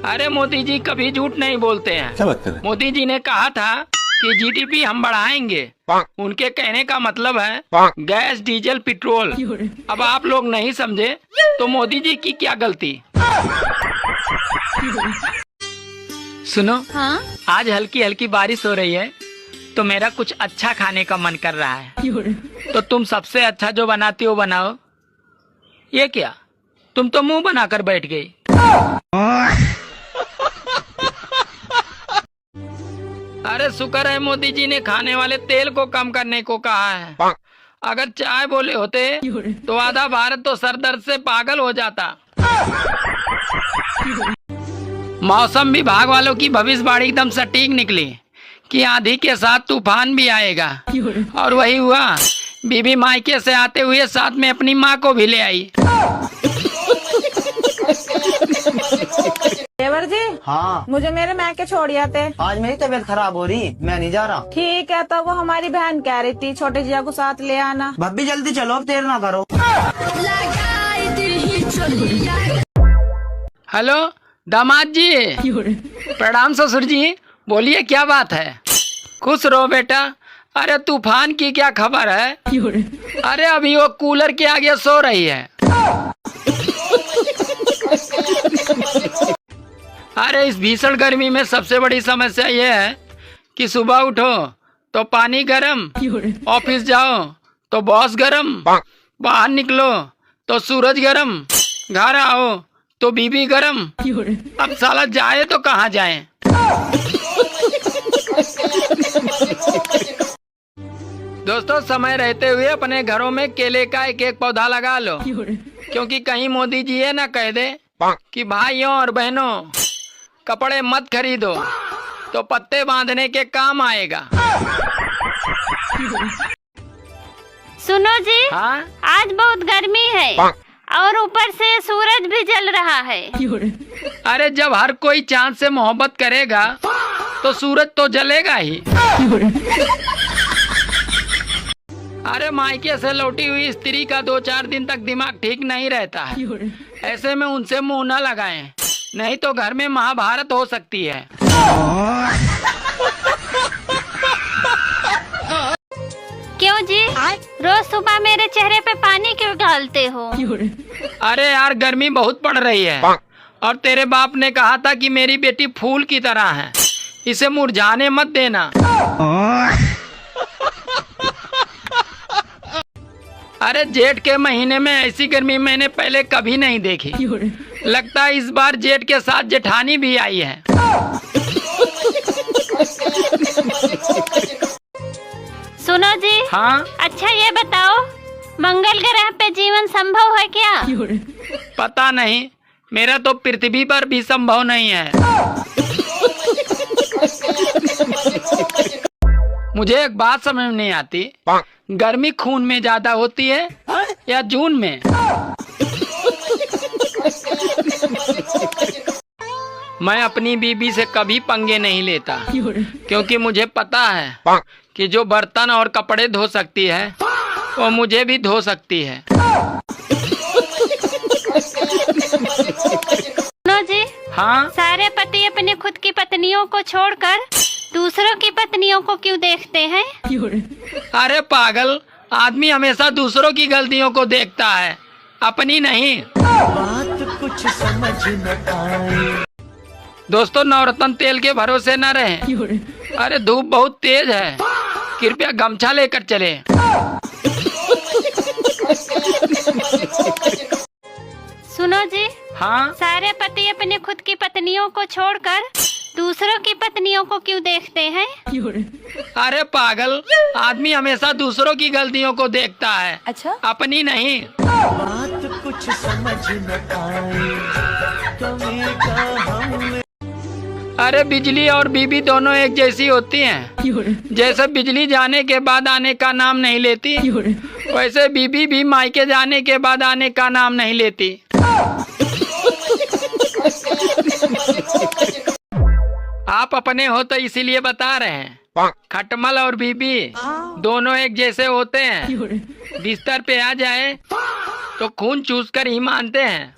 अरे मोदी जी कभी झूठ नहीं बोलते हैं। क्या बात कर रहे हैं? मोदी जी ने कहा था कि जीडीपी हम बढ़ाएंगे। उनके कहने का मतलब है गैस, डीजल, पेट्रोल। अब आप लोग नहीं समझे तो मोदी जी की क्या गलती। सुनो, हाँ? आज हल्की हल्की बारिश हो रही है तो मेरा कुछ अच्छा खाने का मन कर रहा है। तो तुम सबसे अच्छा जो बनाती हो बनाओ। ये क्या, तुम तो मुंह बनाकर बैठ गई। अरे शुक्र है मोदी जी ने खाने वाले तेल को कम करने को कहा है। अगर चाय बोले होते तो आधा भारत तो सर दर्द से पागल हो जाता। मौसम विभाग वालों की भविष्यवाणी एकदम सटीक निकली कि आंधी के साथ तूफान भी आएगा, और वही हुआ। बीबी मायके से आते हुए साथ में अपनी माँ को भी ले आई। देवर जी, हाँ, मुझे मेरे मैके छोड़ आते। आज मेरी तबीयत खराब हो रही, मैं नहीं जा रहा। ठीक है, तो वो हमारी बहन कह रही थी छोटे जिया को साथ ले आना। भाभी जल्दी चलो, अब देर ना करो। हेलो दामाद जी, प्रणाम ससुर जी। बोलिए क्या बात है। खुश रहो बेटा। अरे तूफान की क्या खबर है। अरे अभी वो कूलर के आगे सो रही है। अरे इस भीषण गर्मी में सबसे बड़ी समस्या ये है कि सुबह उठो तो पानी गरम, ऑफिस जाओ तो बॉस गरम, बाहर निकलो तो सूरज गरम, घर आओ तो बीबी गरम। अब साला जाए तो कहाँ जाए। दोस्तों, समय रहते हुए अपने घरों में केले का एक एक पौधा लगा लो, क्योंकि कहीं मोदी जी ये ना कह दे कि भाइयों और बहनों कपड़े मत खरीदो, तो पत्ते बांधने के काम आएगा। सुनो जी, हाँ? आज बहुत गर्मी है और ऊपर से सूरज भी जल रहा है। अरे जब हर कोई चांद से मोहब्बत करेगा तो सूरज तो जलेगा ही। अरे मायके से लौटी हुई स्त्री का 2-4 दिन तक दिमाग ठीक नहीं रहता है। ऐसे में उनसे मुंह न लगाएं, नहीं तो घर में महाभारत हो सकती है। क्यों जी, रोज सुबह मेरे चेहरे पे पानी क्यों डालते हो? अरे यार गर्मी बहुत पड़ रही है, और तेरे बाप ने कहा था कि मेरी बेटी फूल की तरह है, इसे मुरझाने मत देना। अरे जेठ के महीने में ऐसी गर्मी मैंने पहले कभी नहीं देखी। लगता है इस बार जेठ के साथ जेठानी भी आई है। सुनो जी, हाँ? अच्छा ये बताओ, मंगल ग्रह पे जीवन संभव है क्या? पता नहीं, मेरा तो पृथ्वी पर भी संभव नहीं है। मुझे एक बात समझ में नहीं आती, गर्मी खून में ज्यादा होती है या जून में? मैं अपनी बीबी से कभी पंगे नहीं लेता, क्योंकि मुझे पता है कि जो बर्तन और कपड़े धो सकती है वो मुझे भी धो सकती है। सुनो जी, हाँ? सारे पति अपनी खुद की पत्नियों को छोड़कर दूसरों की पत्नियों को क्यों देखते हैं? अरे पागल, आदमी हमेशा दूसरों की गलतियों को देखता है, अपनी नहीं। बात कुछ समझ न आए। दोस्तों, नवरत्न तेल के भरोसे न रहें। अरे धूप बहुत तेज है, कृपया गमछा लेकर चले। सुनो जी, हाँ? सारे पति अपनी खुद की पत्नियों को छोड़कर दूसरों की पत्नियों को क्यों देखते हैं? अरे पागल, आदमी हमेशा दूसरों की गलतियों को देखता है, अच्छा? अपनी नहीं। बात कुछ समझ न आए, कमी का हमने। अरे बिजली और बीबी दोनों एक जैसी होती हैं। जैसे बिजली जाने के बाद आने का नाम नहीं लेती, वैसे बीबी भी मायके जाने के बाद आने का नाम नहीं लेती। आप अपने हो तो इसीलिए बता रहे हैं। खटमल और बीबी दोनों एक जैसे होते हैं, बिस्तर पे आ जाए तो खून चूस कर ही मानते हैं।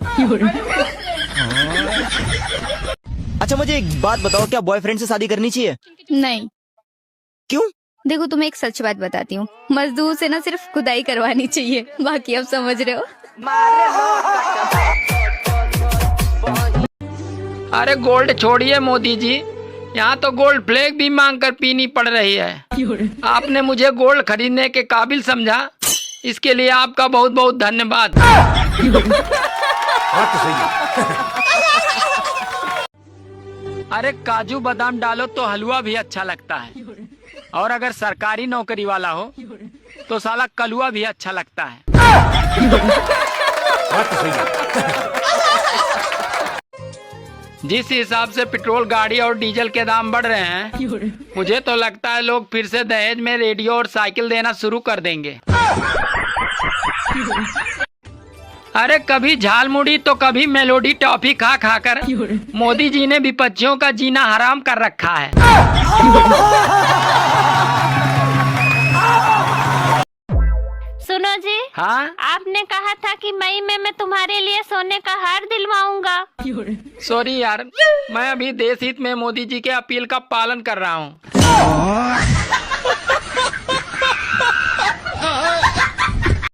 अच्छा मुझे एक बात बताओ, क्या बॉयफ्रेंड से शादी करनी चाहिए? नहीं। क्यों? देखो तुम्हें एक सच बात बताती हूँ, मजदूर से ना सिर्फ खुदाई करवानी चाहिए, बाकी आप समझ रहे हो। अरे गोल्ड छोड़िए मोदी जी, यहाँ तो गोल्ड फ्लैग भी मांग कर पीनी पड़ रही है। आपने मुझे गोल्ड खरीदने के काबिल समझा, इसके लिए आपका बहुत बहुत धन्यवाद। अरे काजू बादाम डालो तो हलवा भी अच्छा लगता है, और अगर सरकारी नौकरी वाला हो तो साला कलुआ भी अच्छा लगता है। जिस हिसाब से पेट्रोल गाड़ी और डीजल के दाम बढ़ रहे हैं, मुझे तो लगता है लोग फिर से दहेज में रेडियो और साइकिल देना शुरू कर देंगे। अरे कभी झालमुड़ी तो कभी मेलोडी टॉफी खा खाकर मोदी जी ने विपक्षियों का जीना हराम कर रखा है। सुनो जी। हाँ आपने कहा था कि मई में मैं तुम्हारे लिए सोने का हार दिलवाऊंगा। सॉरी यार, मैं अभी देश हित में मोदी जी के अपील का पालन कर रहा हूँ।